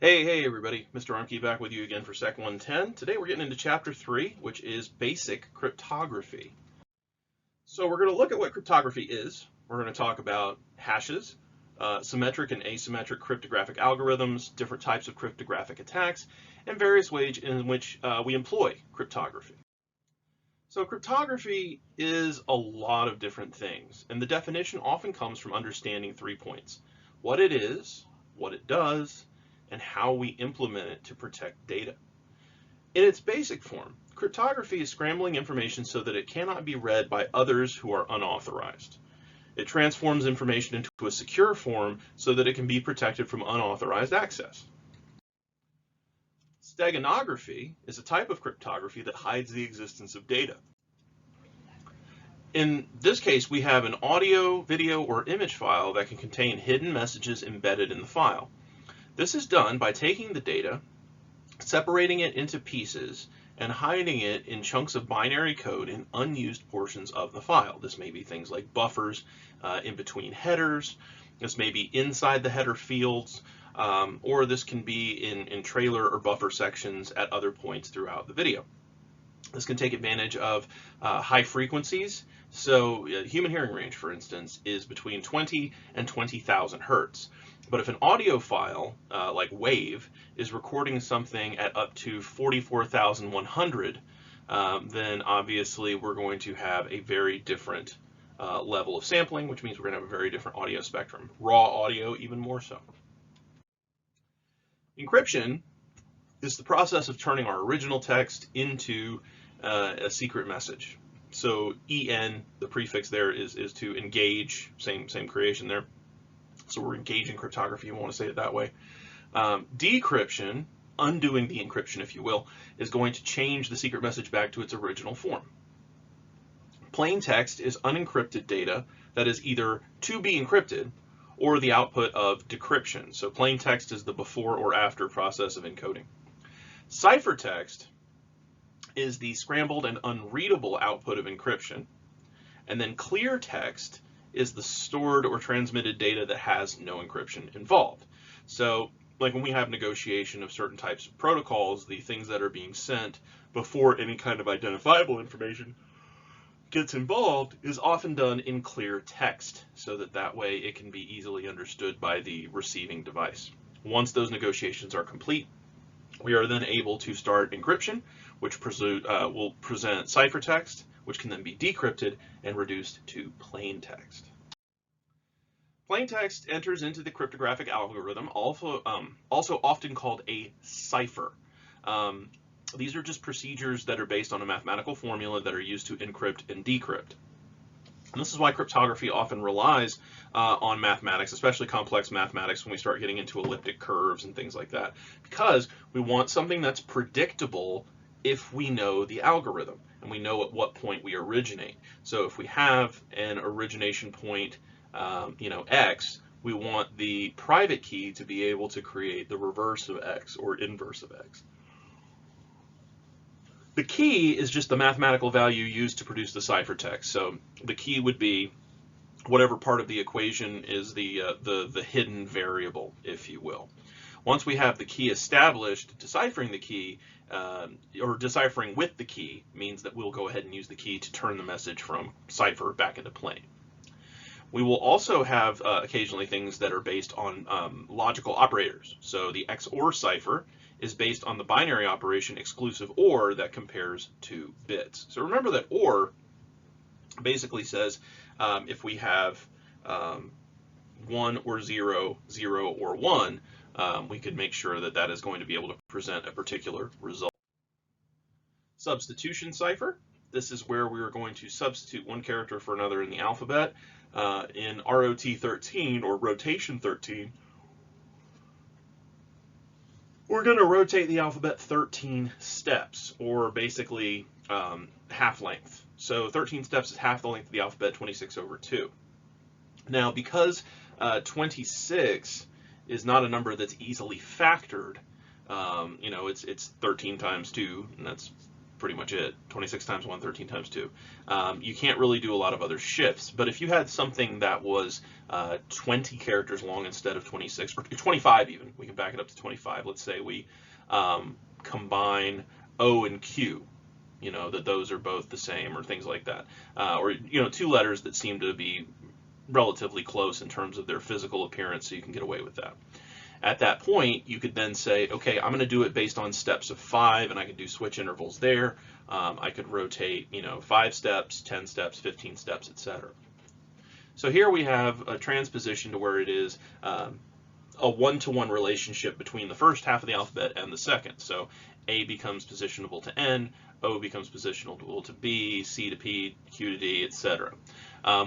Hey everybody, Mr. Armkey back with you again for Sec 110. Today we're getting into Chapter 3, which is Basic Cryptography. So we're going to look at what cryptography is. We're going to talk about hashes, symmetric and asymmetric cryptographic algorithms, different types of cryptographic attacks, and various ways in which we employ cryptography. So cryptography is a lot of different things, and the definition often comes from understanding 3 points: what it is, what it does, and how we implement it to protect data. In its basic form, cryptography is scrambling information so that it cannot be read by others who are unauthorized. It transforms information into a secure form so that it can be protected from unauthorized access. Steganography is a type of cryptography that hides the existence of data. In this case, we have an audio, video, or image file that can contain hidden messages embedded in the file. This is done by taking the data, separating it into pieces, and hiding it in chunks of binary code in unused portions of the file. This may be things like buffers in between headers. This may be inside the header fields, or this can be in trailer or buffer sections at other points throughout the video. This can take advantage of high frequencies. So human hearing range, for instance, is between 20 and 20,000 hertz. But if an audio file, like WAVE, is recording something at up to 44,100, then obviously we're going to have a very different level of sampling, which means we're going to have a very different audio spectrum. Raw audio, even more so. Encryption is the process of turning our original text into a secret message. So EN, the prefix there is to engage, same creation there. So we're engaging cryptography, you want to say it that way. Decryption, undoing the encryption, if you will, is going to change the secret message back to its original form. Plain text is unencrypted data that is either to be encrypted or the output of decryption. So plain text is the before or after process of encoding. Ciphertext is the scrambled and unreadable output of encryption. And then clear text is the stored or transmitted data that has no encryption involved. So like when we have negotiation of certain types of protocols, the things that are being sent before any kind of identifiable information gets involved is often done in clear text, so that way it can be easily understood by the receiving device. Once those negotiations are complete, we are then able to start encryption, which will present ciphertext, which can then be decrypted and reduced to plain text. Plain text enters into the cryptographic algorithm, also often called a cipher. These are just procedures that are based on a mathematical formula that are used to encrypt and decrypt. And this is why cryptography often relies on mathematics, especially complex mathematics when we start getting into elliptic curves and things like that, because we want something that's predictable if we know the algorithm and we know at what point we originate. So if we have an origination point, X, we want the private key to be able to create the reverse of X or inverse of X. The key is just the mathematical value used to produce the ciphertext. So the key would be whatever part of the equation is the hidden variable, if you will. Once we have the key established, deciphering the key, or deciphering with the key, means that we'll go ahead and use the key to turn the message from cipher back into plain. We will also have occasionally things that are based on logical operators. So the XOR cipher is based on the binary operation exclusive OR that compares two bits. So remember that OR basically says if we have 1 or 0, 0 or 1, we could make sure that that is going to be able to present a particular result. Substitution cipher. This is where we are going to substitute one character for another in the alphabet. In ROT13 or rotation 13, we're going to rotate the alphabet 13 steps, or basically half length. So 13 steps is half the length of the alphabet, 26 over 2. Now, because 26 is not a number that's easily factored, it's 13 times 2, and that's pretty much it. 26 times 1, 13 times 2. You can't really do a lot of other shifts, but if you had something that was 20 characters long instead of 26, or 25 even, we can back it up to 25. Let's say we combine O and Q, that those are both the same, or things like that. Or, two letters that seem to be relatively close in terms of their physical appearance, so you can get away with that. At that point, you could then say, okay, I'm going to do it based on steps of 5, and I could do switch intervals there. I could rotate, 5 steps, 10 steps, 15 steps, etc. So here we have a transposition to where it is a one-to-one relationship between the first half of the alphabet and the second. So A becomes positionable to N, O becomes positionable to B, C to P, Q to D, etc.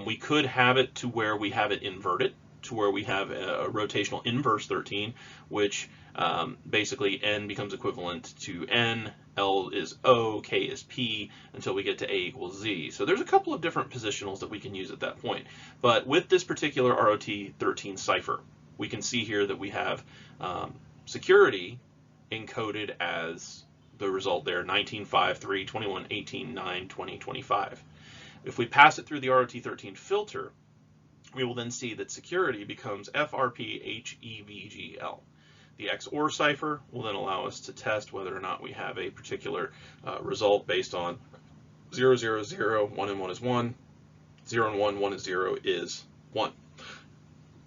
We could have it to where we have it inverted, to where we have a rotational inverse 13, which basically N becomes equivalent to N, L is O, K is P, until we get to A equals Z. So there's a couple of different positionals that we can use at that point. But with this particular ROT13 cipher, we can see here that we have security encoded as the result there, 19, 5, 3, 21, 18, 9, 20, 25. If we pass it through the ROT13 filter, we will then see that security becomes FRPHEVGL. The XOR cipher will then allow us to test whether or not we have a particular result based on 0, 0, 0, 1 and 1 is 1, 0 and 1, 1 and 0 is 1.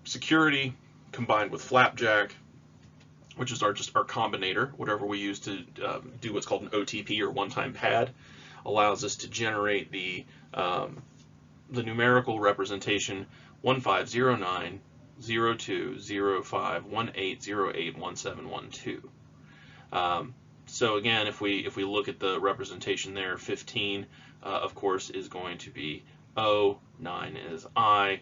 Security combined with flapjack, which is just our combinator, whatever we use to do what's called an OTP, or one-time pad, allows us to generate the numerical representation 1509 02 05 18 08 1712. So again, if we look at the representation there, 15 of course is going to be O, 9 is I,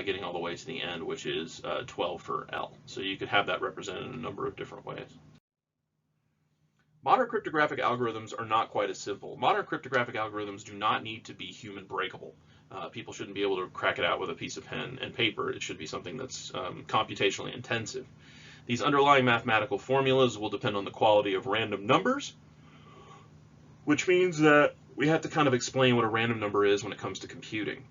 getting all the way to the end, which is 12 for L. So you could have that represented in a number of different ways. Modern cryptographic algorithms are not quite as simple. Modern cryptographic algorithms do not need to be human breakable. People shouldn't be able to crack it out with a piece of pen and paper. It should be something that's computationally intensive. These underlying mathematical formulas will depend on the quality of random numbers, which means that we have to kind of explain what a random number is when it comes to computing.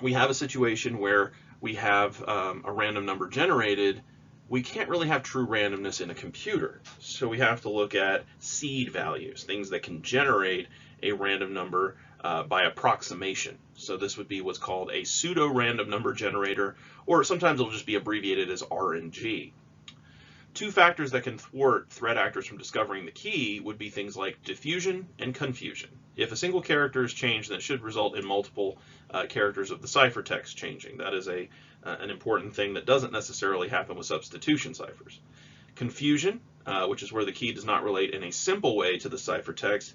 We have a situation where we have a random number generated. We can't really have true randomness in a computer, so we have to look at seed values, things that can generate a random number by approximation. So this would be what's called a pseudo-random number generator, or sometimes it'll just be abbreviated as RNG. Two factors that can thwart threat actors from discovering the key would be things like diffusion and confusion. If a single character is changed, that should result in multiple characters of the ciphertext changing. That is an important thing that doesn't necessarily happen with substitution ciphers. Confusion, which is where the key does not relate in a simple way to the ciphertext.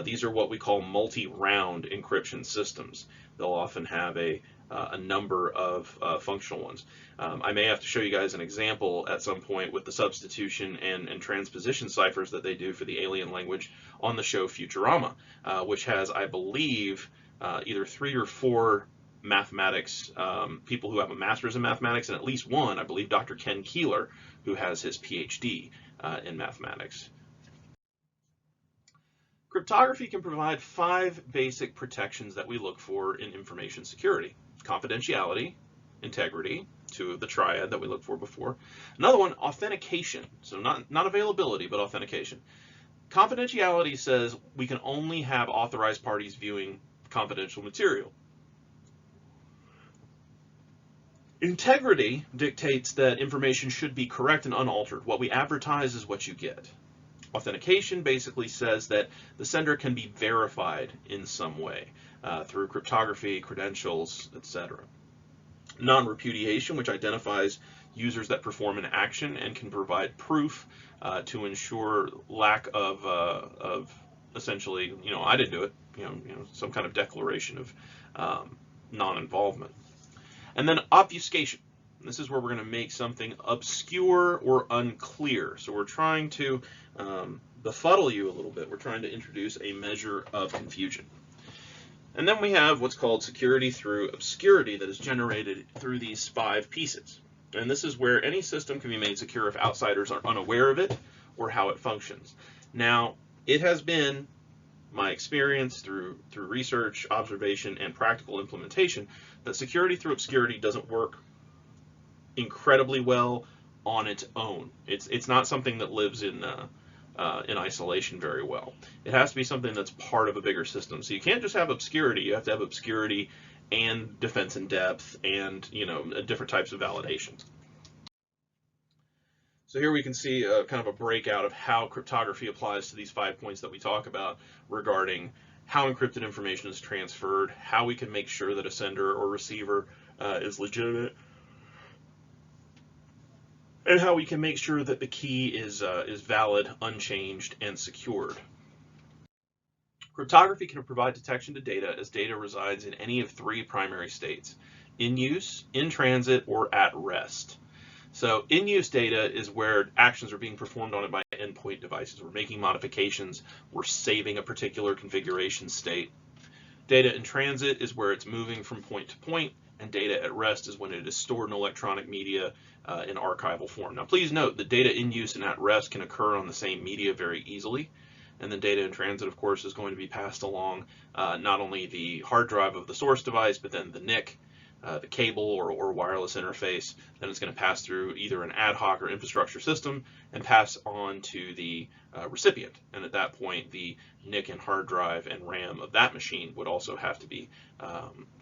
These are what we call multi-round encryption systems. They'll often have a number of functional ones. I may have to show you guys an example at some point with the substitution and transposition ciphers that they do for the alien language on the show Futurama, which has, I believe, either 3 or 4 mathematics, people who have a master's in mathematics, and at least one, I believe, Dr. Ken Keeler, who has his PhD in mathematics. Cryptography can provide 5 basic protections that we look for in information security. Confidentiality, integrity, 2 of the triad that we looked for before. Another one, authentication. So not availability, but authentication. Confidentiality says we can only have authorized parties viewing confidential material. Integrity dictates that information should be correct and unaltered. What we advertise is what you get. Authentication basically says that the sender can be verified in some way through cryptography, credentials, etc. Non-repudiation, which identifies users that perform an action and can provide proof to ensure lack of essentially, I didn't do it, some kind of declaration of non-involvement. And then obfuscation. This is where we're going to make something obscure or unclear. So we're trying to befuddle you a little bit. We're trying to introduce a measure of confusion. And then we have what's called security through obscurity that is generated through these 5 pieces. And this is where any system can be made secure if outsiders are unaware of it or how it functions. Now, it has been my experience through research, observation, and practical implementation that security through obscurity doesn't work incredibly well on its own. It's not something that lives in isolation very well. It has to be something that's part of a bigger system. So you can't just have obscurity. You have to have obscurity and defense in depth and different types of validations. So here we can see kind of a breakout of how cryptography applies to these 5 points that we talk about regarding how encrypted information is transferred, how we can make sure that a sender or receiver is legitimate, and how we can make sure that the key is valid, unchanged, and secured. Cryptography can provide detection to data as data resides in any of 3 primary states: in use, in transit, or at rest. So in-use data is where actions are being performed on it by endpoint devices. We're making modifications, we're saving a particular configuration state. Data in transit is where it's moving from point to point, and data at rest is when it is stored in electronic media in archival form. Now please note that data in use and at rest can occur on the same media very easily, and then data in transit, of course, is going to be passed along not only the hard drive of the source device, but then the NIC, the cable or wireless interface. Then it's going to pass through either an ad hoc or infrastructure system and pass on to the recipient. And at that point, the NIC and hard drive and RAM of that machine would also have to be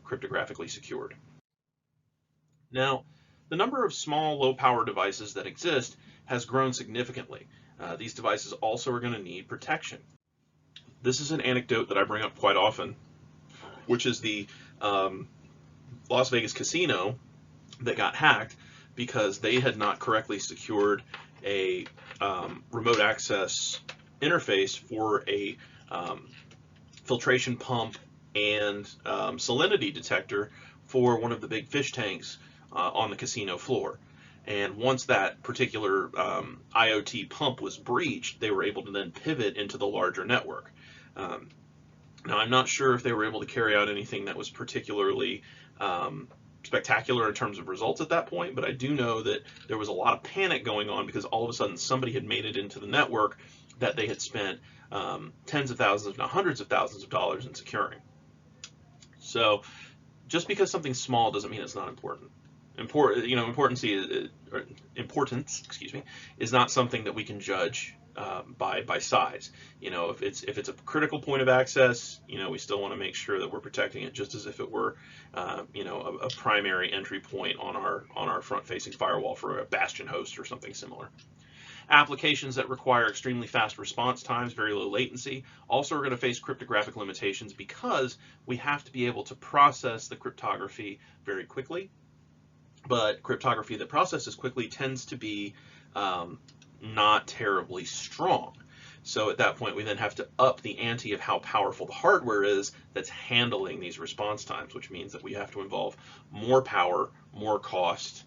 cryptographically secured. Now, the number of small, low-power devices that exist has grown significantly. These devices also are going to need protection. This is an anecdote that I bring up quite often, which is the Las Vegas casino that got hacked because they had not correctly secured a remote access interface for a filtration pump and salinity detector for one of the big fish tanks on the casino floor. And once that particular IoT pump was breached, they were able to then pivot into the larger network. Now, I'm not sure if they were able to carry out anything that was particularly spectacular in terms of results at that point, but I do know that there was a lot of panic going on because all of a sudden somebody had made it into the network that they had spent tens of thousands, if not hundreds of thousands of dollars in securing. So just because something's small doesn't mean it's not important. Importance is not something that we can judge by size. If it's a critical point of access, we still want to make sure that we're protecting it just as if it were a primary entry point on our front-facing firewall for a bastion host or something similar. Applications that require extremely fast response times, very low latency, also are going to face cryptographic limitations because we have to be able to process the cryptography very quickly. But cryptography that processes quickly tends to be not terribly strong. So at that point, we then have to up the ante of how powerful the hardware is that's handling these response times, which means that we have to involve more power, more cost,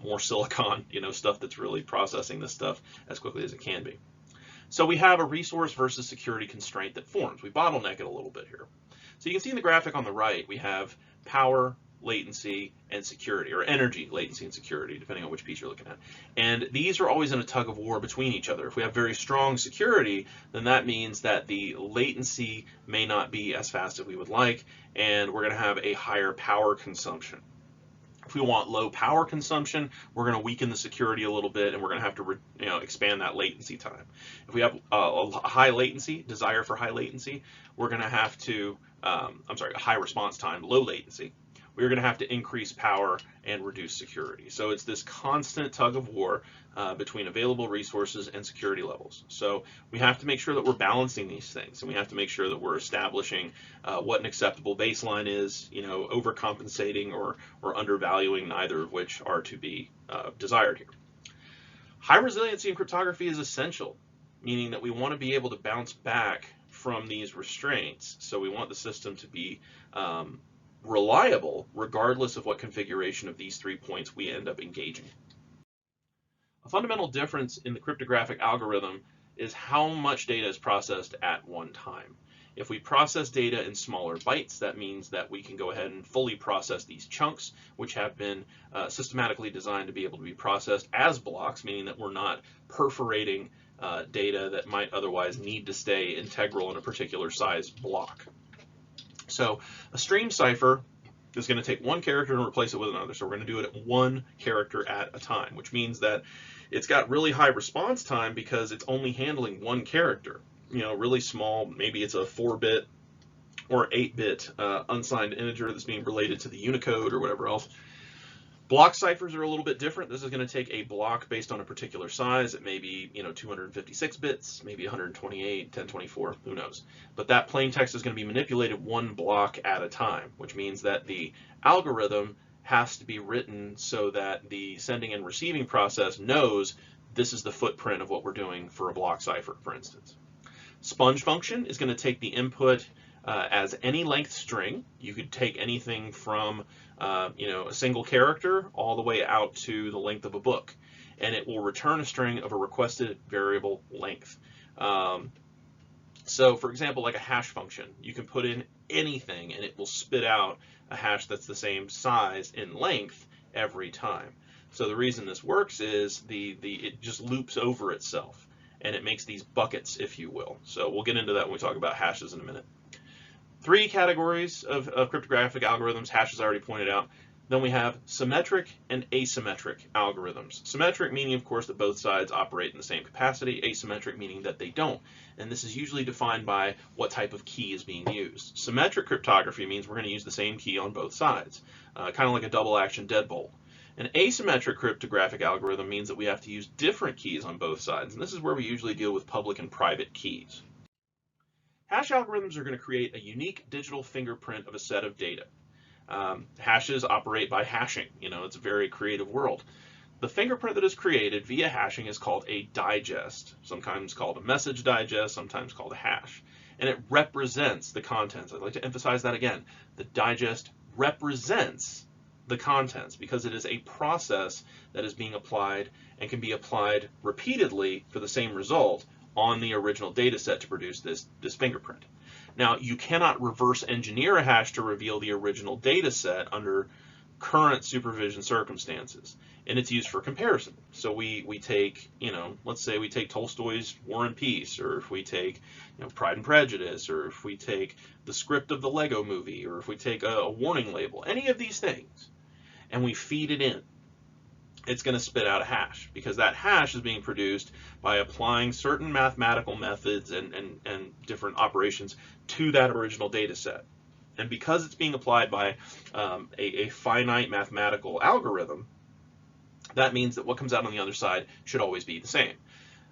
more silicon, stuff that's really processing this stuff as quickly as it can be. So we have a resource versus security constraint that forms. We bottleneck it a little bit here. So you can see in the graphic on the right, we have power, latency, and security, or energy, latency, and security, depending on which piece you're looking at. And these are always in a tug of war between each other. If we have very strong security, then that means that the latency may not be as fast as we would like, and we're going to have a higher power consumption. If we want low power consumption, we're going to weaken the security a little bit, and we're going to have to expand that latency time. If we have a high latency, desire for high latency, we're going to have to, high response time, low latency. We're going to have to increase power and reduce security. So it's this constant tug of war between available resources and security levels. So we have to make sure that we're balancing these things, and we have to make sure that we're establishing what an acceptable baseline is, overcompensating or undervaluing, neither of which are to be desired here. High resiliency in cryptography is essential, meaning that we want to be able to bounce back from these restraints. So we want the system to be reliable regardless of what configuration of these 3 points we end up engaging. A fundamental difference in the cryptographic algorithm is how much data is processed at one time. If we process data in smaller bytes, that means that we can go ahead and fully process these chunks, which have been systematically designed to be able to be processed as blocks, meaning that we're not perforating data that might otherwise need to stay integral in a particular size block. So a stream cipher is going to take one character and replace it with another. So we're going to do it at one character at a time, which means that it's got really high response time because it's only handling one character. You know, really small, maybe it's a 4-bit or 8-bit unsigned integer that's being related to the Unicode or whatever else. Block ciphers are a little bit different. This is going to take a block based on a particular size. It may be, 256 bits, maybe 128, 1024, who knows. But that plain text is going to be manipulated one block at a time, which means that the algorithm has to be written so that the sending and receiving process knows this is the footprint of what we're doing for a block cipher, for instance. Sponge function is going to take the input as any length string. You could take anything from a single character all the way out to the length of a book, and it will return a string of a requested variable length. So for example, like a hash function, you can put in anything and it will spit out a hash that's the same size in length every time. So the reason this works is it just loops over itself, and it makes these buckets, if you will. So we'll get into that when we talk about hashes in a minute. 3 categories of cryptographic algorithms, hashes I already pointed out. Then we have symmetric and asymmetric algorithms. Symmetric meaning, of course, that both sides operate in the same capacity. Asymmetric meaning that they don't. And this is usually defined by what type of key is being used. Symmetric cryptography means we're going to use the same key on both sides, kind of like a double action deadbolt. An asymmetric cryptographic algorithm means that we have to use different keys on both sides, and this is where we usually deal with public and private keys. Hash algorithms are going to create a unique digital fingerprint of a set of data. Hashes operate by hashing. It's a very creative world. The fingerprint that is created via hashing is called a digest, sometimes called a message digest, sometimes called a hash, and it represents the contents. I'd like to emphasize that again. The digest represents the contents because it is a process that is being applied and can be applied repeatedly for the same result on the original data set to produce this fingerprint. Now, you cannot reverse engineer a hash to reveal the original data set under current supervision circumstances, and it's used for comparison. So we take, let's say we take Tolstoy's War and Peace, or if we take, Pride and Prejudice, or if we take the script of the Lego movie, or if we take a warning label, any of these things, and we feed it in, it's going to spit out a hash, because that hash is being produced by applying certain mathematical methods and different operations to that original data set. And because it's being applied by a finite mathematical algorithm, that means that what comes out on the other side should always be the same.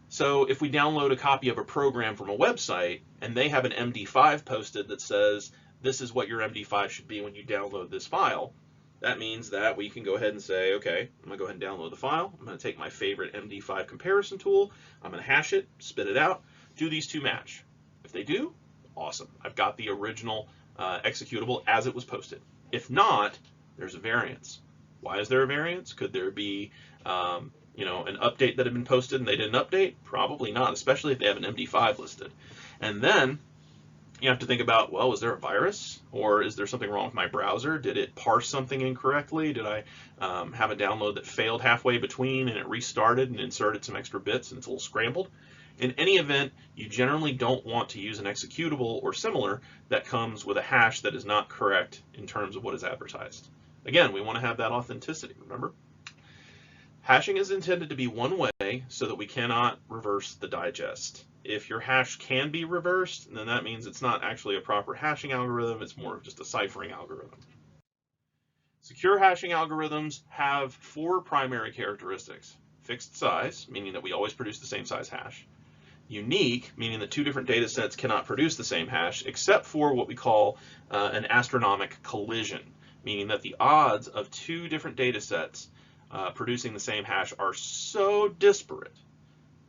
So if we download a copy of a program from a website and they have an MD5 posted that says this is what your MD5 should be when you download this file, that means that we can go ahead and say, okay, I'm going to go ahead and download the file. I'm going to take my favorite MD5 comparison tool. I'm going to hash it, spit it out, do these two match. If they do, awesome. I've got the original executable as it was posted. If not, there's a variance. Why is there a variance? Could there be an update that had been posted and they didn't update? Probably not, especially if they have an MD5 listed. And then you have to think about, well, was there a virus, or is there something wrong with my browser? Did it parse something incorrectly? Did I have a download that failed halfway between and it restarted and inserted some extra bits and it's a little scrambled? In any event, you generally don't want to use an executable or similar that comes with a hash that is not correct in terms of what is advertised. Again, we want to have that authenticity, remember? Hashing is intended to be one way so that we cannot reverse the digest. If your hash can be reversed, then that means it's not actually a proper hashing algorithm, it's more of just a ciphering algorithm. Secure hashing algorithms have 4 primary characteristics. Fixed size, meaning that we always produce the same size hash. Unique, meaning that 2 different data sets cannot produce the same hash, except for what we call an astronomic collision, meaning that the odds of 2 different data sets producing the same hash are so disparate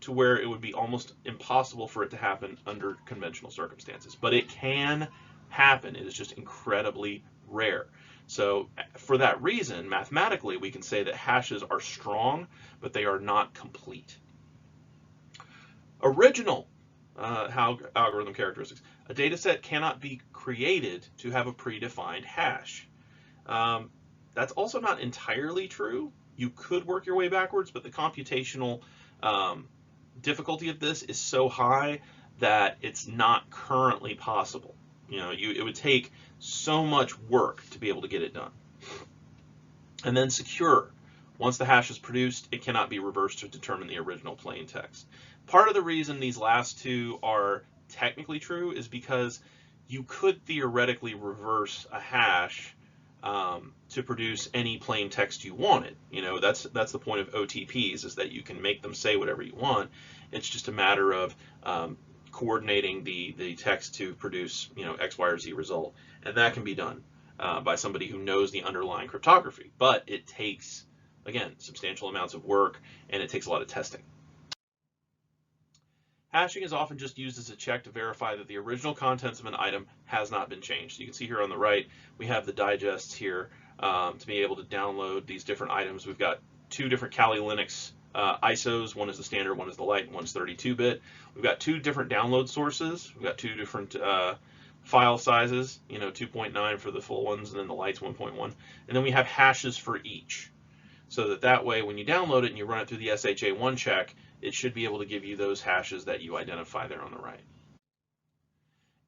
to where it would be almost impossible for it to happen under conventional circumstances. But it can happen. It is just incredibly rare. So for that reason, mathematically, we can say that hashes are strong, but they are not complete. Original algorithm characteristics. A data set cannot be created to have a predefined hash. That's also not entirely true. You could work your way backwards, but the computational difficulty of this is so high that it's not currently possible. It would take so much work to be able to get it done. And then secure. Once the hash is produced, it cannot be reversed to determine the original plain text. Part of the reason these last two are technically true is because you could theoretically reverse a hash to produce any plain text you wanted. That's the point of OTPs, is that you can make them say whatever you want. It's just a matter of coordinating the text to produce X, Y, or Z result, and that can be done by somebody who knows the underlying cryptography. But it takes, again, substantial amounts of work, and it takes a lot of testing. Hashing is often just used as a check to verify that the original contents of an item has not been changed. You can see here on the right, we have the digests here to be able to download these different items. We've got two different Kali Linux ISOs. One is the standard, one is the light, and one's 32-bit. We've got two different download sources. We've got two different file sizes, 2.9 for the full ones, and then the light's 1.1. And then we have hashes for each. So that way, when you download it and you run it through the SHA-1 check, it should be able to give you those hashes that you identify there on the right.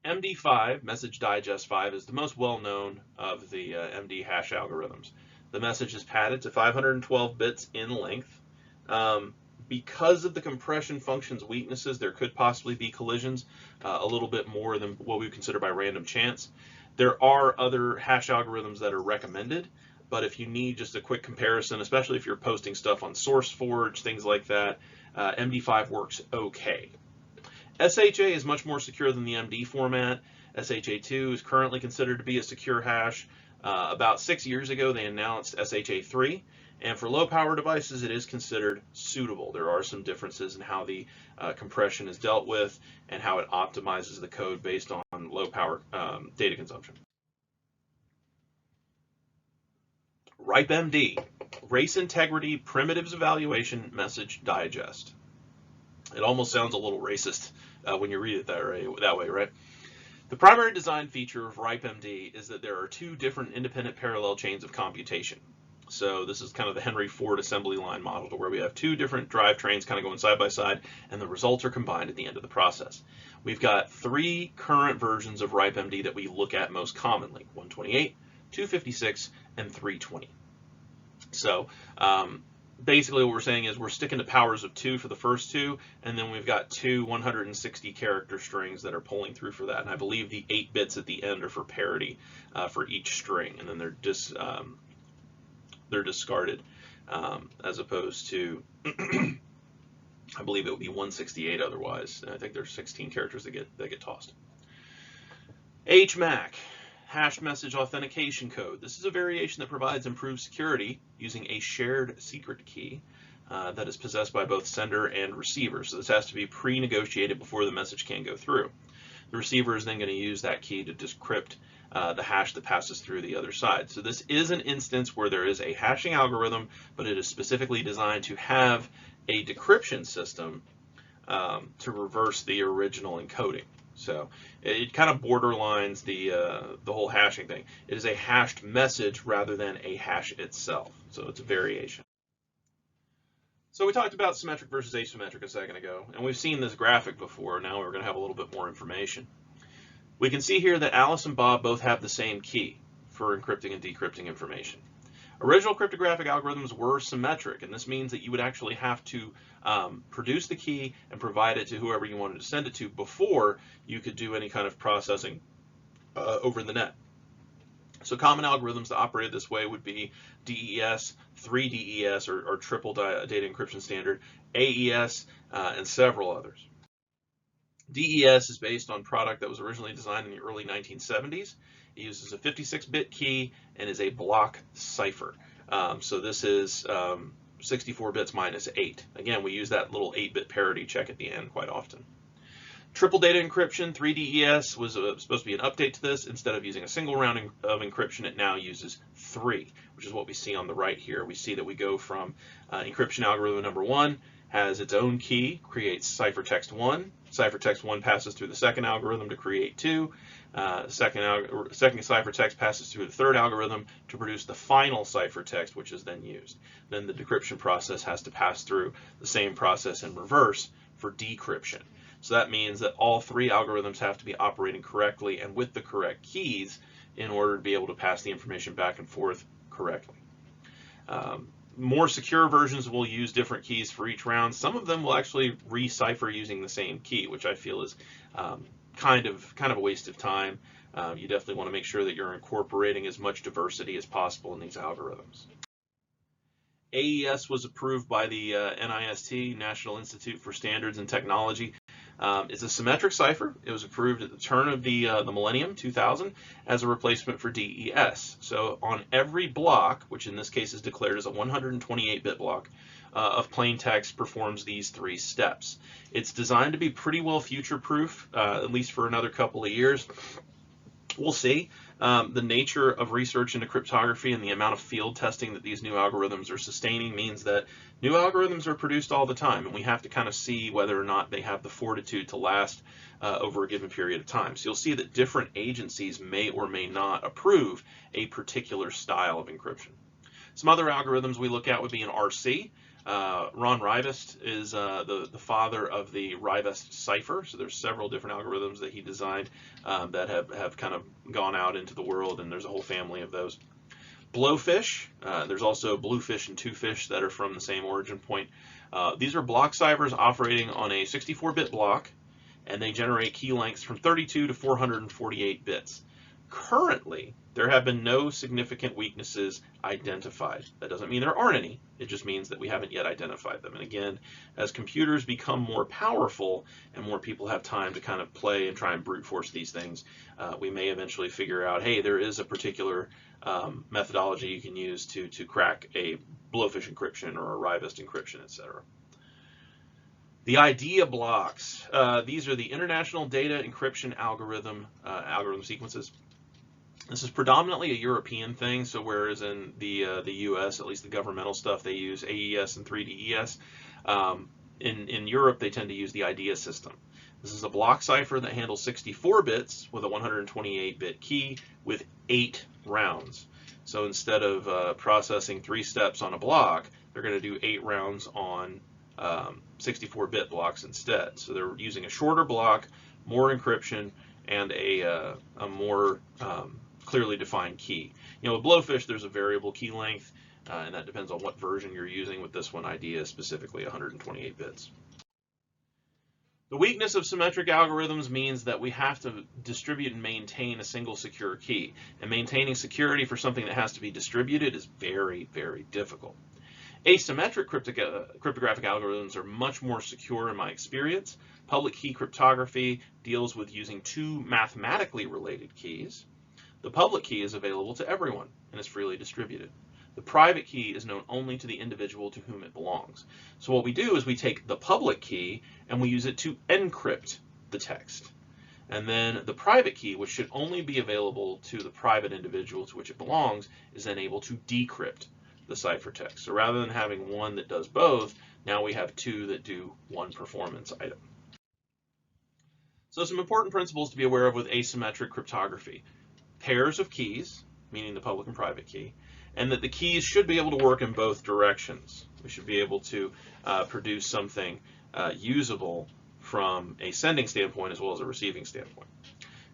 MD5, Message Digest 5, is the most well-known of the MD hash algorithms. The message is padded to 512 bits in length. Because of the compression function's weaknesses, there could possibly be collisions, a little bit more than what we would consider by random chance. There are other hash algorithms that are recommended, but if you need just a quick comparison, especially if you're posting stuff on SourceForge, things like that, MD5 works okay. SHA is much more secure than the MD format. SHA-2 is currently considered to be a secure hash. About 6 years ago, they announced SHA-3, and for low-power devices, it is considered suitable. There are some differences in how the compression is dealt with and how it optimizes the code based on low-power data consumption. RIPE-MD, Race Integrity Primitives Evaluation Message Digest. It almost sounds a little racist when you read it that way, right? The primary design feature of RIPE-MD is that there are two different independent parallel chains of computation. So this is kind of the Henry Ford assembly line model, to where we have two different drivetrains kind of going side by side, and the results are combined at the end of the process. We've got three current versions of RIPE-MD that we look at most commonly: 128, 256, and 320. So basically what we're saying is we're sticking to powers of 2 for the first two, and then we've got two 160 character strings that are pulling through for that. And I believe the 8 bits at the end are for parity for each string, and then they're discarded as opposed to I believe it would be 168 otherwise. And I think there's 16 characters that get tossed. HMAC, Hash Message Authentication Code. This is a variation that provides improved security using a shared secret key that is possessed by both sender and receiver. So this has to be pre-negotiated before the message can go through. The receiver is then going to use that key to decrypt the hash that passes through the other side. So this is an instance where there is a hashing algorithm, but it is specifically designed to have a decryption system to reverse the original encoding. So it kind of borderlines the whole hashing thing. It is a hashed message rather than a hash itself. So it's a variation. So we talked about symmetric versus asymmetric a second ago, and we've seen this graphic before. Now we're going to have a little bit more information. We can see here that Alice and Bob both have the same key for encrypting and decrypting information. Original cryptographic algorithms were symmetric, and this means that you would actually have to produce the key and provide it to whoever you wanted to send it to before you could do any kind of processing over the net. So common algorithms that operated this way would be DES, 3DES, or triple data encryption standard, AES, and several others. DES is based on product that was originally designed in the early 1970s. It uses a 56-bit key and is a block cipher. So this is 64 bits minus 8. Again, we use that little 8-bit parity check at the end quite often. Triple data encryption, 3DES, was supposed to be an update to this. Instead of using a single round of encryption, it now uses 3, which is what we see on the right here. We see that we go from encryption algorithm number 1, has its own key, creates ciphertext 1. Ciphertext 1 passes through the second algorithm to create 2. Second ciphertext passes through the third algorithm to produce the final ciphertext, which is then used. Then the decryption process has to pass through the same process in reverse for decryption. So that means that all 3 algorithms have to be operating correctly and with the correct keys in order to be able to pass the information back and forth correctly. More secure versions will use different keys for each round. Some of them will actually re-cipher using the same key, which I feel is kind of a waste of time. You definitely want to make sure that you're incorporating as much diversity as possible in these algorithms. AES was approved by the NIST, National Institute for Standards and Technology. It's a symmetric cipher. It was approved at the turn of the millennium, 2000, as a replacement for DES. So on every block, which in this case is declared as a 128-bit block, of plain text performs these 3 steps. It's designed to be pretty well future-proof, at least for another couple of years. We'll see. The nature of research into cryptography and the amount of field testing that these new algorithms are sustaining means that new algorithms are produced all the time, and we have to kind of see whether or not they have the fortitude to last over a given period of time. So you'll see that different agencies may or may not approve a particular style of encryption. Some other algorithms we look at would be an RC. Ron Rivest is the father of the Rivest cipher, so there's several different algorithms that he designed that have kind of gone out into the world, and there's a whole family of those. Blowfish, there's also Bluefish and Twofish that are from the same origin point. These are block ciphers operating on a 64-bit block, and they generate key lengths from 32 to 448 bits. Currently, there have been no significant weaknesses identified. That doesn't mean there aren't any. It just means that we haven't yet identified them. And again, as computers become more powerful and more people have time to kind of play and try and brute force these things, we may eventually figure out, hey, there is a particular methodology you can use to crack a Blowfish encryption or a Rivest encryption, etc. The IDEA blocks. These are the International Data Encryption Algorithm sequences. This is predominantly a European thing, so whereas in the US, at least the governmental stuff, they use AES and 3DES, in Europe they tend to use the IDEA system. This is a block cipher that handles 64 bits with a 128-bit key with 8 rounds. So instead of processing 3 steps on a block, they're going to do 8 rounds on 64-bit blocks instead. So they're using a shorter block, more encryption, and a more clearly defined key. You know, with Blowfish, there's a variable key length, and that depends on what version you're using. With this one, IDEA is specifically 128 bits. The weakness of symmetric algorithms means that we have to distribute and maintain a single secure key. And maintaining security for something that has to be distributed is very, very difficult. Asymmetric cryptographic algorithms are much more secure in my experience. Public key cryptography deals with using 2 mathematically related keys. The public key is available to everyone and is freely distributed. The private key is known only to the individual to whom it belongs. So what we do is we take the public key and we use it to encrypt the text. And then the private key, which should only be available to the private individual to which it belongs, is then able to decrypt the ciphertext. So rather than having one that does both, now we have 2 that do one performance item. So some important principles to be aware of with asymmetric cryptography. Pairs of keys, meaning the public and private key, and that the keys should be able to work in both directions. We should be able to produce something usable from a sending standpoint as well as a receiving standpoint.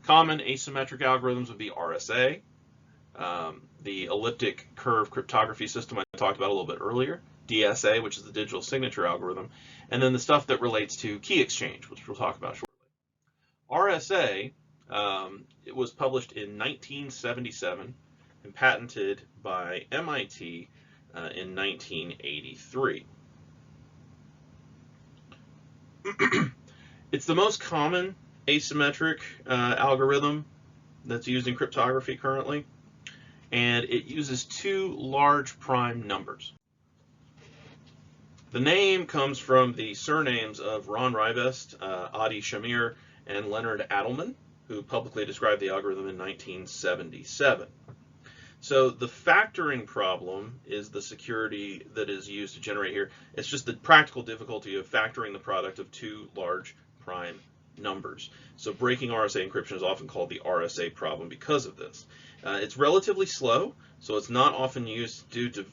Common asymmetric algorithms would be RSA, the elliptic curve cryptography system I talked about a little bit earlier, DSA, which is the digital signature algorithm, and then the stuff that relates to key exchange, which we'll talk about shortly. RSA, it was published in 1977 and patented by MIT in 1983. It's the most common asymmetric algorithm that's used in cryptography currently, and it uses 2 large prime numbers. The name comes from the surnames of Ron Rivest, Adi Shamir, and Leonard Adelman, who publicly described the algorithm in 1977. So the factoring problem is the security that is used to generate here. It's just the practical difficulty of factoring the product of two large prime numbers. So breaking RSA encryption is often called the RSA problem because of this. It's relatively slow, so it's not often used due to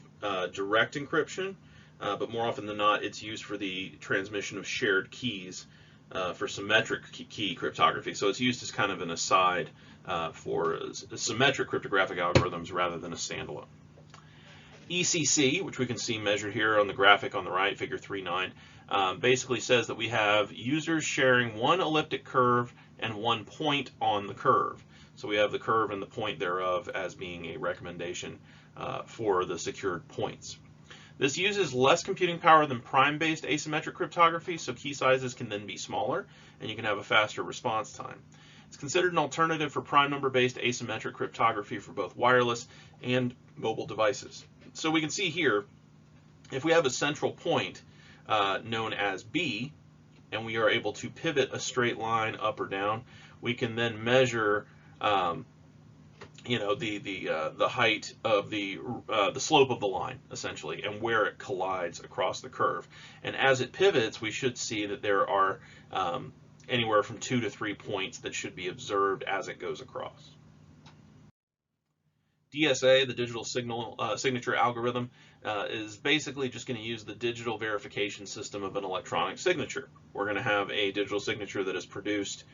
direct encryption, but more often than not, it's used for the transmission of shared keys for symmetric key cryptography. So it's used as kind of an aside for symmetric cryptographic algorithms rather than a standalone. ECC, which we can see measured here on the graphic on the right, figure 3.9, basically says that we have users sharing one elliptic curve and one point on the curve. So we have the curve and the point thereof as being a recommendation for the secured points. This uses less computing power than prime-based asymmetric cryptography, so key sizes can then be smaller, and you can have a faster response time. It's considered an alternative for prime number-based asymmetric cryptography for both wireless and mobile devices. So we can see here, if we have a central point known as B, and we are able to pivot a straight line up or down, we can then measure the height of the slope of the line, essentially, and where it collides across the curve. And as it pivots, we should see that there are anywhere from 2 to 3 points that should be observed as it goes across. DSA, the digital signature algorithm, is basically just going to use the digital verification system of an electronic signature. We're going to have a digital signature that is produced,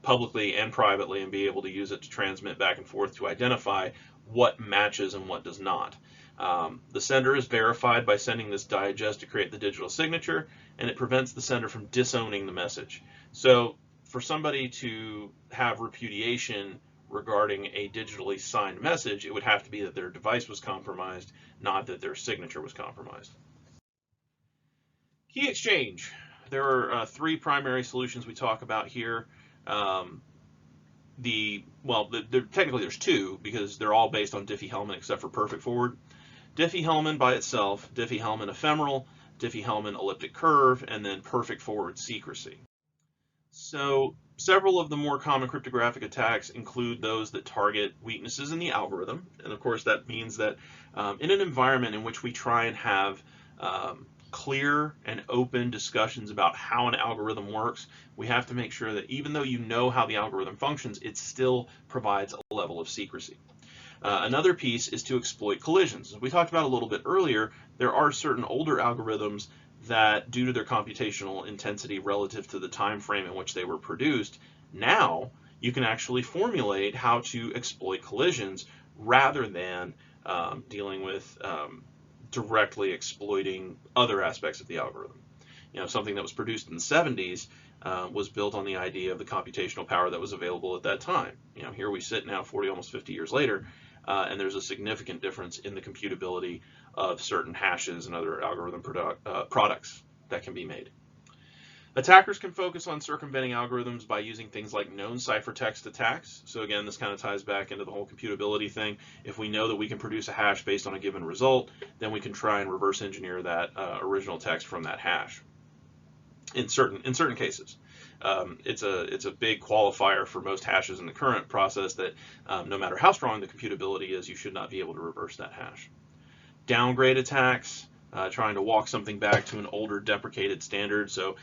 publicly and privately, and be able to use it to transmit back and forth to identify what matches and what does not. The sender is verified by sending this digest to create the digital signature, and it prevents the sender from disowning the message. So for somebody to have repudiation regarding a digitally signed message, it would have to be that their device was compromised, not that their signature was compromised. Key exchange. There are three primary solutions we talk about here. Technically there's two, because they're all based on Diffie-Hellman except for perfect forward. Diffie-Hellman by itself, Diffie-Hellman ephemeral, Diffie-Hellman elliptic curve, and then perfect forward secrecy. So several of the more common cryptographic attacks include those that target weaknesses in the algorithm. And of course that means that in an environment in which we try and have clear and open discussions about how an algorithm works, we have to make sure that even though you know how the algorithm functions, it still provides a level of secrecy. Another piece is to exploit collisions. As we talked about a little bit earlier, there are certain older algorithms that, due to their computational intensity relative to the time frame in which they were produced, now you can actually formulate how to exploit collisions rather than dealing with directly exploiting other aspects of the algorithm. Something that was produced in the 70s was built on the idea of the computational power that was available at that time. Here we sit now 40, almost 50 years later, and there's a significant difference in the computability of certain hashes and other algorithm products that can be made. Attackers can focus on circumventing algorithms by using things like known ciphertext attacks. So again, this kind of ties back into the whole computability thing. If we know that we can produce a hash based on a given result, then we can try and reverse engineer that original text from that hash. In certain cases, it's a big qualifier for most hashes in the current process that no matter how strong the computability is, you should not be able to reverse that hash. Downgrade attacks. Trying to walk something back to an older deprecated standard. So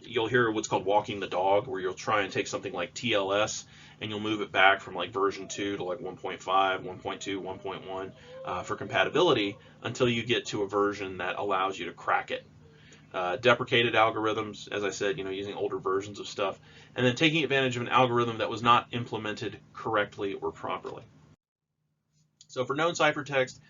you'll hear what's called walking the dog, where you'll try and take something like TLS and you'll move it back from like version 2 to like 1.5, 1.2, 1.1 for compatibility until you get to a version that allows you to crack it. Deprecated algorithms, as I said, using older versions of stuff, and then taking advantage of an algorithm that was not implemented correctly or properly. So for known ciphertext,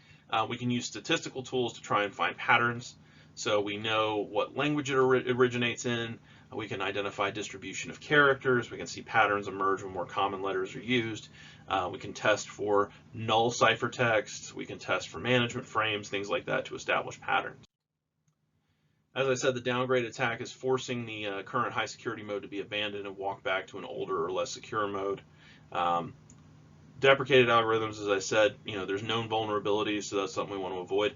we can use statistical tools to try and find patterns. So we know what language it originates in. We can identify distribution of characters. We can see patterns emerge when more common letters are used. We can test for null ciphertext. We can test for management frames, things like that, to establish patterns. As I said, the downgrade attack is forcing the current high security mode to be abandoned and walk back to an older or less secure mode. Deprecated algorithms, as I said, there's known vulnerabilities, so that's something we want to avoid.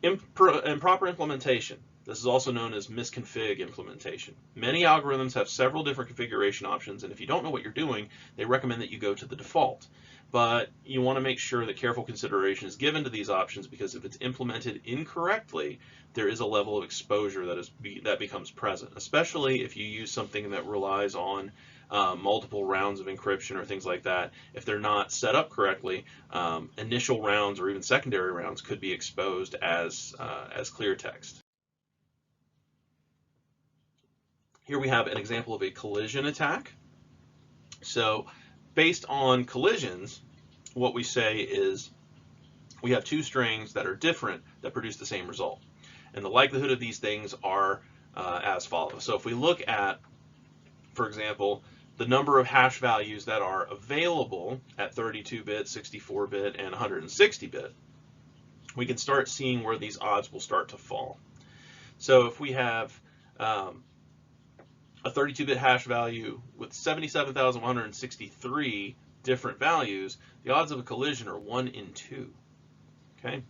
Improper implementation. This is also known as misconfig implementation. Many algorithms have several different configuration options, and if you don't know what you're doing, they recommend that you go to the default. but you want to make sure that careful consideration is given to these options, because if it's implemented incorrectly, there is a level of exposure that becomes present, especially if you use something that relies on multiple rounds of encryption or things like that. If they're not set up correctly, initial rounds or even secondary rounds could be exposed as clear text. Here we have an example of a collision attack. So based on collisions, what we say is we have two strings that are different that produce the same result. And the likelihood of these things are as follows. So if we look at, for example, the number of hash values that are available at 32-bit, 64-bit, and 160-bit, we can start seeing where these odds will start to fall. So if we have a 32-bit hash value with 77,163 different values, the odds of a collision are 1 in 2. Okay,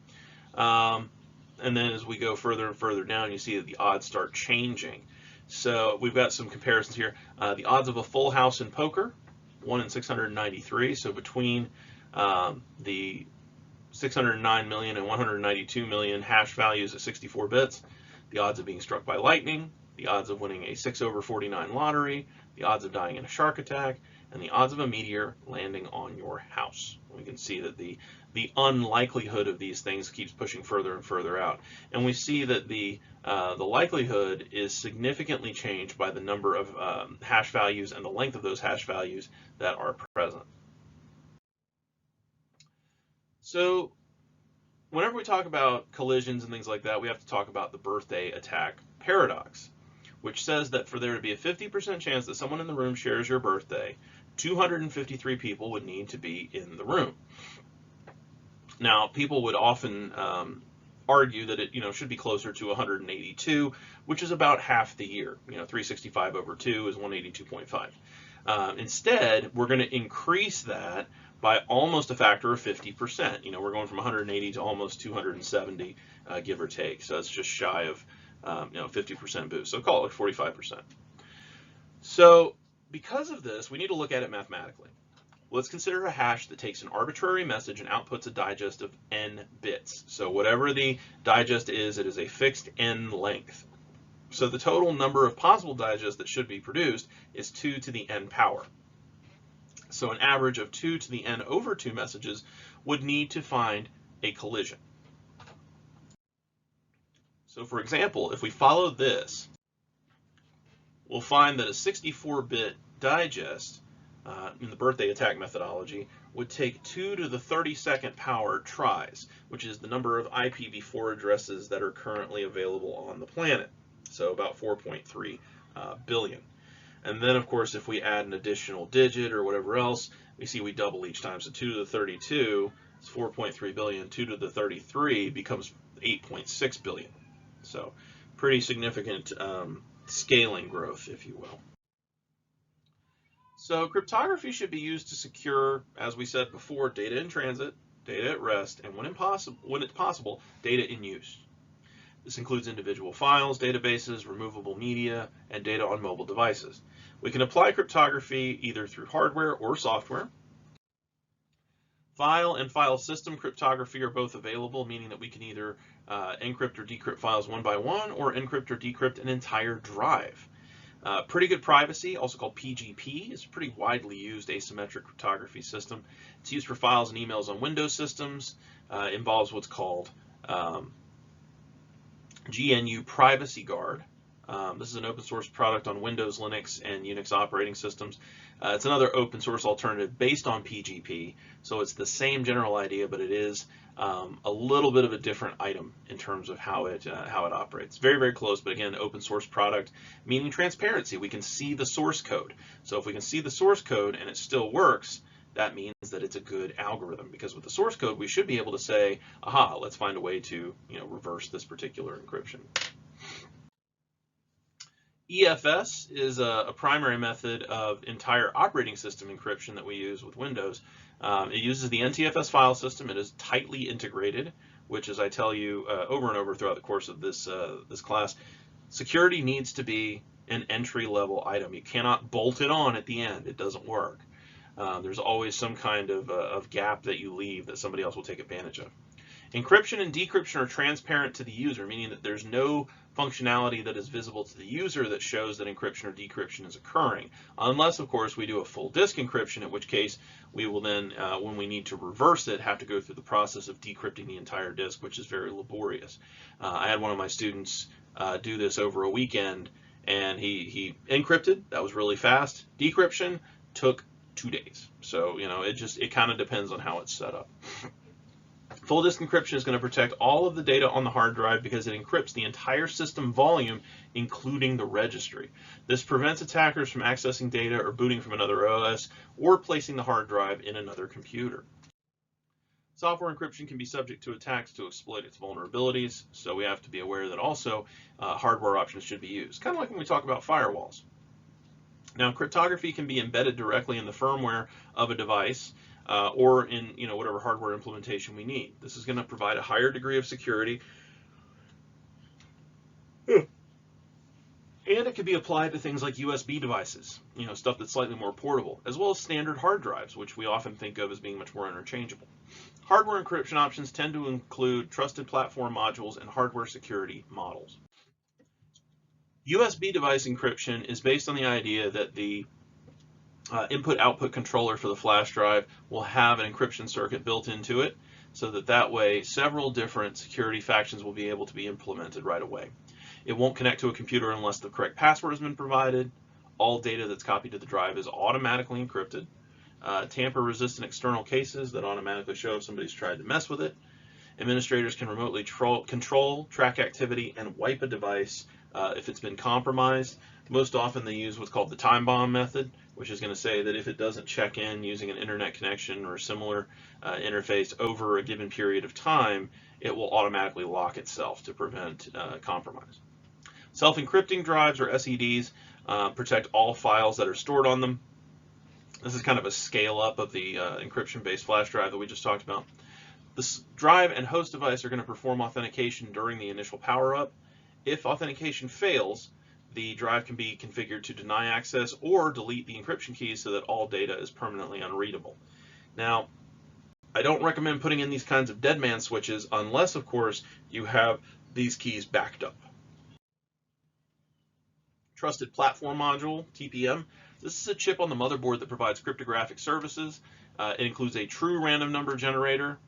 and then as we go further and further down, you see that the odds start changing. So we've got some comparisons here. The odds of a full house in poker, 1 in 693. So between the 609 million and 192 million hash values at 64 bits, the odds of being struck by lightning, the odds of winning a 6/49 lottery, the odds of dying in a shark attack, and the odds of a meteor landing on your house. We can see that the unlikelihood of these things keeps pushing further and further out. And we see that the likelihood is significantly changed by the number of hash values and the length of those hash values that are present. So whenever we talk about collisions and things like that, we have to talk about the birthday attack paradox, which says that for there to be a 50% chance that someone in the room shares your birthday, 253 people would need to be in the room. Now, people would often argue that it should be closer to 182, which is about half the year. 365 over 2 is 182.5. Instead, we're going to increase that by almost a factor of 50%. We're going from 180 to almost 270, give or take. So that's just shy of 50% boost. So call it 45%. So because of this, we need to look at it mathematically. Let's consider a hash that takes an arbitrary message and outputs a digest of n bits. So whatever the digest is, it is a fixed n length. So the total number of possible digests that should be produced is 2 to the n power. So an average of 2 to the n over 2 messages would need to find a collision. So for example, if we follow this, we'll find that a 64-bit digest in the birthday attack methodology would take 2 to the 32nd power tries, which is the number of IPv4 addresses that are currently available on the planet. So about 4.3 billion. And then, of course, if we add an additional digit or whatever else, we see we double each time. So 2 to the 32 is 4.3 billion. 2 to the 33 becomes 8.6 billion. So pretty significant scaling growth, if you will. So cryptography should be used to secure, as we said before, data in transit, data at rest, and when it's possible, data in use. This includes individual files, databases, removable media, and data on mobile devices. We can apply cryptography either through hardware or software. File and file system cryptography are both available, meaning that we can either encrypt or decrypt files one by one or encrypt or decrypt an entire drive. Pretty good privacy, also called PGP, is a pretty widely used asymmetric cryptography system. It's used for files and emails on Windows systems. Involves what's called GNU Privacy Guard. This is an open source product on Windows, Linux, and Unix operating systems. It's another open source alternative based on PGP, so it's the same general idea, but it is a little bit of a different item in terms of how it operates. Very, very close, but again, open source product, meaning transparency. We can see the source code. So if we can see the source code and it still works, that means that it's a good algorithm, because with the source code, we should be able to say, aha, let's find a way to reverse this particular encryption. EFS is a primary method of entire operating system encryption that we use with Windows. It uses the NTFS file system. It is tightly integrated, which, as I tell you over and over throughout the course of this class, security needs to be an entry-level item. You cannot bolt it on at the end. It doesn't work. There's always some kind of gap that you leave that somebody else will take advantage of. Encryption and decryption are transparent to the user, meaning that there's no functionality that is visible to the user that shows that encryption or decryption is occurring, unless, of course, we do a full disk encryption, in which case we will then, when we need to reverse it, have to go through the process of decrypting the entire disk, which is very laborious. I had one of my students do this over a weekend, and he encrypted. That was really fast. Decryption took 2 days. So, it kind of depends on how it's set up. Full disk encryption is going to protect all of the data on the hard drive because it encrypts the entire system volume, including the registry. This prevents attackers from accessing data or booting from another OS or placing the hard drive in another computer. Software encryption can be subject to attacks to exploit its vulnerabilities, so we have to be aware that also hardware options should be used, kind of like when we talk about firewalls. Now, cryptography can be embedded directly in the firmware of a device, or in whatever hardware implementation we need. This is going to provide a higher degree of security, and it can be applied to things like USB devices, stuff that's slightly more portable, as well as standard hard drives, which we often think of as being much more interchangeable. Hardware encryption options tend to include trusted platform modules and hardware security models. USB device encryption is based on the idea that the input-output controller for the flash drive will have an encryption circuit built into it, so that way several different security factions will be able to be implemented right away. It won't connect to a computer unless the correct password has been provided. All data that's copied to the drive is automatically encrypted. Tamper-resistant external cases that automatically show if somebody's tried to mess with it. Administrators can remotely control, track activity, and wipe a device if it's been compromised. Most often they use what's called the time bomb method, which is going to say that if it doesn't check in using an internet connection or a similar interface over a given period of time, it will automatically lock itself to prevent compromise. Self-encrypting drives, or SEDs, protect all files that are stored on them. This is kind of a scale-up of the encryption-based flash drive that we just talked about. This drive and host device are going to perform authentication during the initial power-up. If authentication fails, the drive can be configured to deny access or delete the encryption keys so that all data is permanently unreadable. Now, I don't recommend putting in these kinds of dead man switches unless, of course, you have these keys backed up. Trusted Platform Module, TPM. This is a chip on the motherboard that provides cryptographic services. It includes a true random number generator.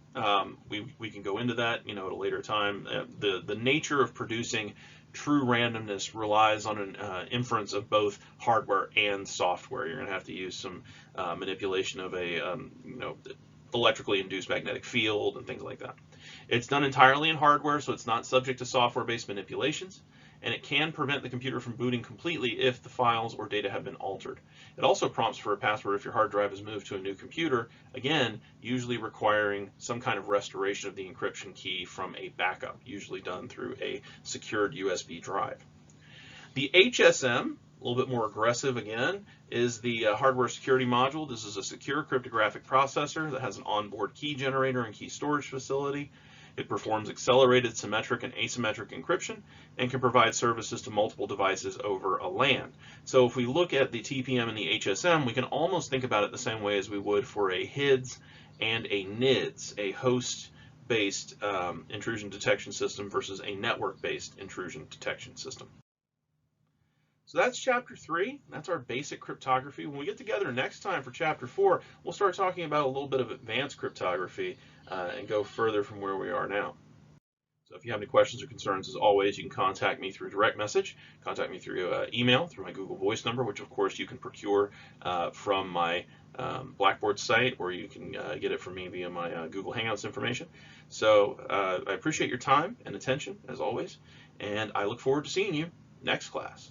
We can go into that, at a later time. The nature of producing true randomness relies on an inference of both hardware and software. You're going to have to use some manipulation of a electrically induced magnetic field and things like that. It's done entirely in hardware, so it's not subject to software-based manipulations, and it can prevent the computer from booting completely if the files or data have been altered. It also prompts for a password if your hard drive is moved to a new computer, again, usually requiring some kind of restoration of the encryption key from a backup, usually done through a secured USB drive. The HSM, a little bit more aggressive again, is the hardware security module. This is a secure cryptographic processor that has an onboard key generator and key storage facility. It performs accelerated symmetric and asymmetric encryption and can provide services to multiple devices over a LAN. So if we look at the TPM and the HSM, we can almost think about it the same way as we would for a HIDS and a NIDS, a host-based intrusion detection system versus a network-based intrusion detection system. So that's Chapter 3. That's our basic cryptography. When we get together next time for Chapter 4, we'll start talking about a little bit of advanced cryptography and go further from where we are now. So if you have any questions or concerns, as always, you can contact me through direct message, contact me through email, through my Google Voice number, which of course you can procure from my Blackboard site, or you can get it from me via my Google Hangouts information. So I appreciate your time and attention, as always, and I look forward to seeing you next class.